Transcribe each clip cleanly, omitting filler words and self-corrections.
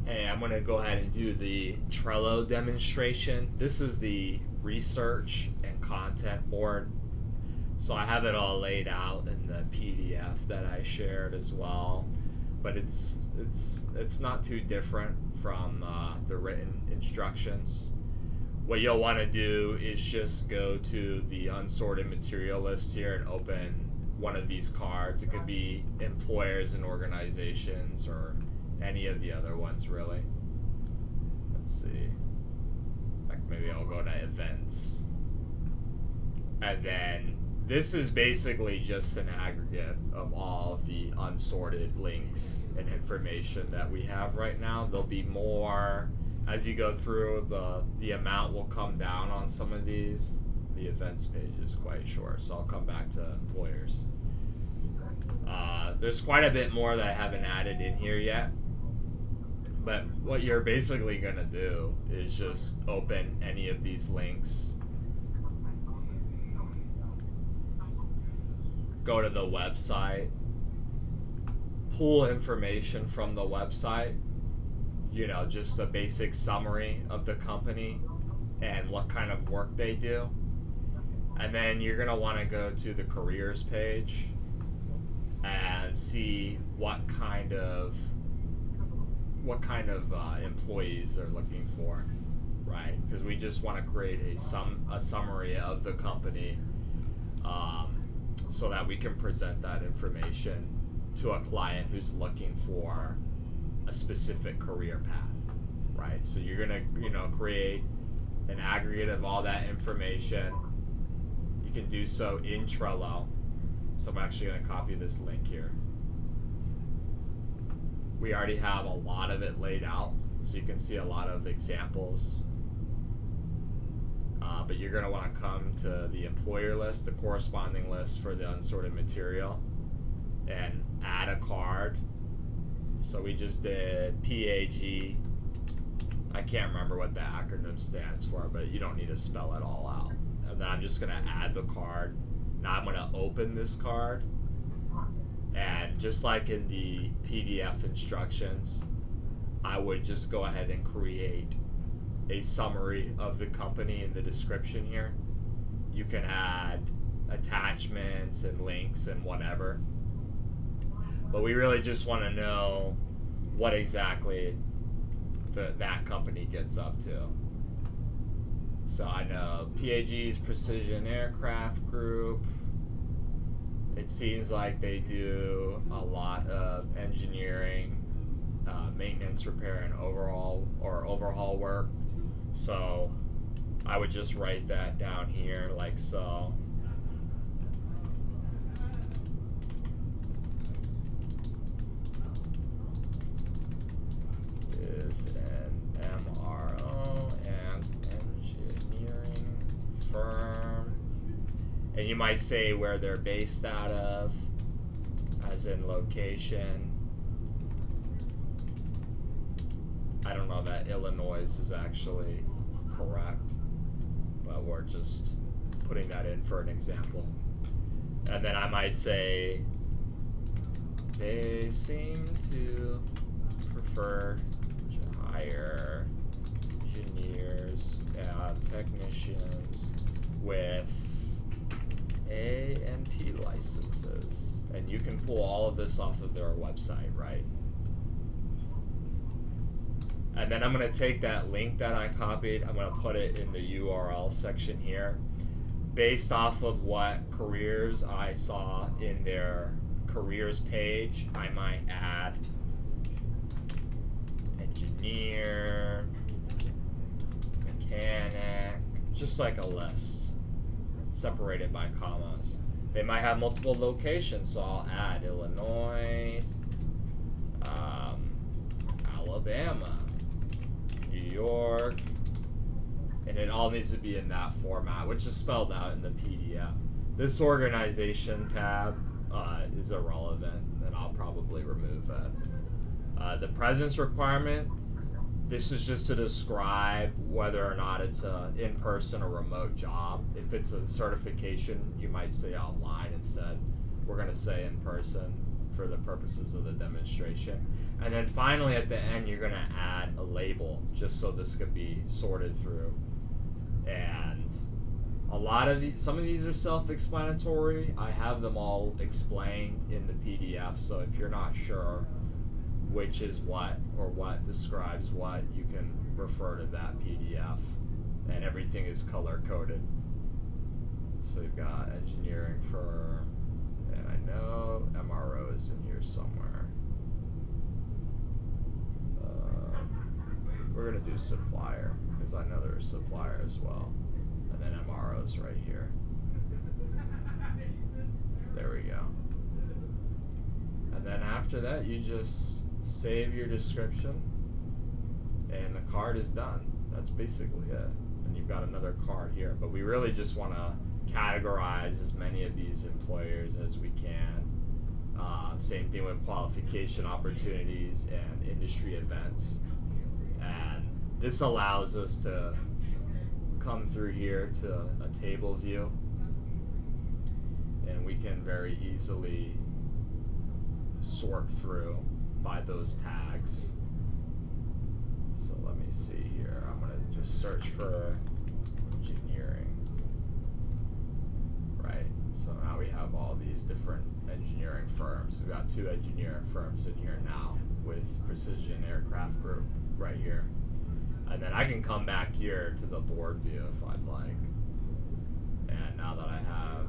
Hey, I'm going to go ahead and do the Trello demonstration. This is the research and content board. So I have it all laid out in the PDF that I shared as well. But it's not too different from the written instructions. What you'll want to do is just go to the unsorted material list here and open one of these cards. It could be employers and organizations or any of the other ones, really. Let's see. Like maybe I'll go to events. And then this is basically just an aggregate of all of the unsorted links and information that we have right now. There'll be more as you go through. The amount will come down on some of these. The events page is quite short, so I'll come back to employers. There's quite a bit more that I haven't added in here yet. But what you're basically going to do is just open any of these links, go to the website, pull information from the website, just a basic summary of the company and what kind of work they do. And then you're going to want to go to the careers page and see what kind of employees they're looking for, right? Because we just want to create a summary of the company, so that we can present that information to a client who's looking for a specific career path, right? So you're gonna create an aggregate of all that information. You can do so in Trello. So I'm actually going to copy this link here. We already have a lot of it laid out, so you can see a lot of examples. But you're going to want to come to the employer list, the corresponding list for the unsorted material, and add a card. So we just did PAG. I can't remember what the acronym stands for, but you don't need to spell it all out. And then I'm just going to add the card. Now I'm going to open this card, and just like in the PDF instructions, I would just go ahead and create a summary of the company in the description here. You can add attachments and links and whatever, but we really just want to know what exactly that company gets up to. So I know PAG's Precision Aircraft Group. It seems like they do a lot of engineering, maintenance, repair, and overhaul work. So I would just write that down here like so. Is an MRO and engineering firm. And you might say where they're based out of, as in location. I don't know that Illinois is actually correct, but we're just putting that in for an example. And then I might say they seem to prefer to hire engineers and technicians with A and P licenses. And you can pull all of this off of their website, right? And then I'm going to take that link that I copied, I'm going to put it in the URL section here. Based off of what careers I saw in their careers page, I might add engineer, mechanic, just like a list, separated by commas. They might have multiple locations, so I'll add Illinois, Alabama, New York, and it all needs to be in that format, which is spelled out in the PDF. This organization tab is irrelevant, and I'll probably remove it. The presence requirement, this is just to describe whether or not it's an in-person or remote job. If it's a certification, you might say online instead. We're going to say in person for the purposes of the demonstration. And then finally at the end, you're gonna add a label just so this could be sorted through. And some of these are self-explanatory. I have them all explained in the PDF, so if you're not sure which is what or what describes what, you can refer to that PDF, and everything is color-coded. So we've got engineering firm, and I know MRO is in here somewhere. We're gonna do supplier, because I know there's supplier as well. And then MRO's right here. There we go. And then after that, you just save your description, and the card is done. That's basically it. And you've got another card here. But we really just want to categorize as many of these employers as we can. Same thing with qualification opportunities and industry events. And this allows us to come through here to a table view, and we can very easily sort through by those tags. So let me see here. I'm going to just search for engineering. Right. So now we have all these different engineering firms. We've got 2 engineering firms in here now with Precision Aircraft Group right here. And then I can come back here to the board view if I'd like. And now that I have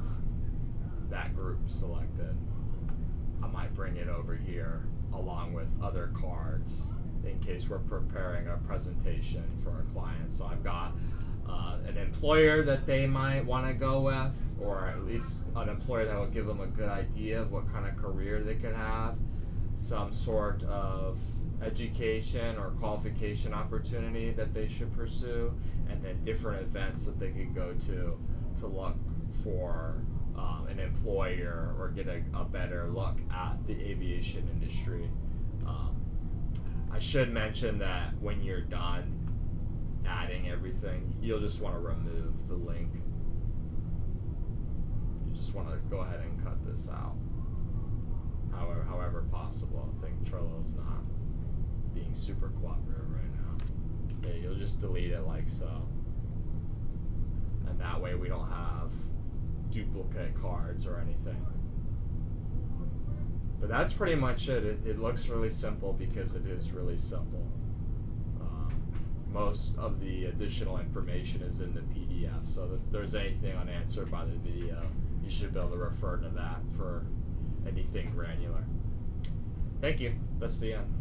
that group selected, I might bring it over here along with other cards in case we're preparing a presentation for a client. So I've got an employer that they might want to go with, or at least an employer that will give them a good idea of what kind of career they could have, some sort of education or qualification opportunity that they should pursue, and then different events that they could go to look for an employer or get a better look at the aviation industry. I should mention that when you're done adding everything, you'll just want to remove the link. You just want to go ahead and cut this out however possible. I think Trello's not being super cooperative right now. Okay, you'll just delete it like so. And that way we don't have duplicate cards or anything. But that's pretty much it. It looks really simple because it is really simple. Most of the additional information is in the PDF, so if there's anything unanswered by the video, you should be able to refer to that for anything granular. Thank you. That's the end.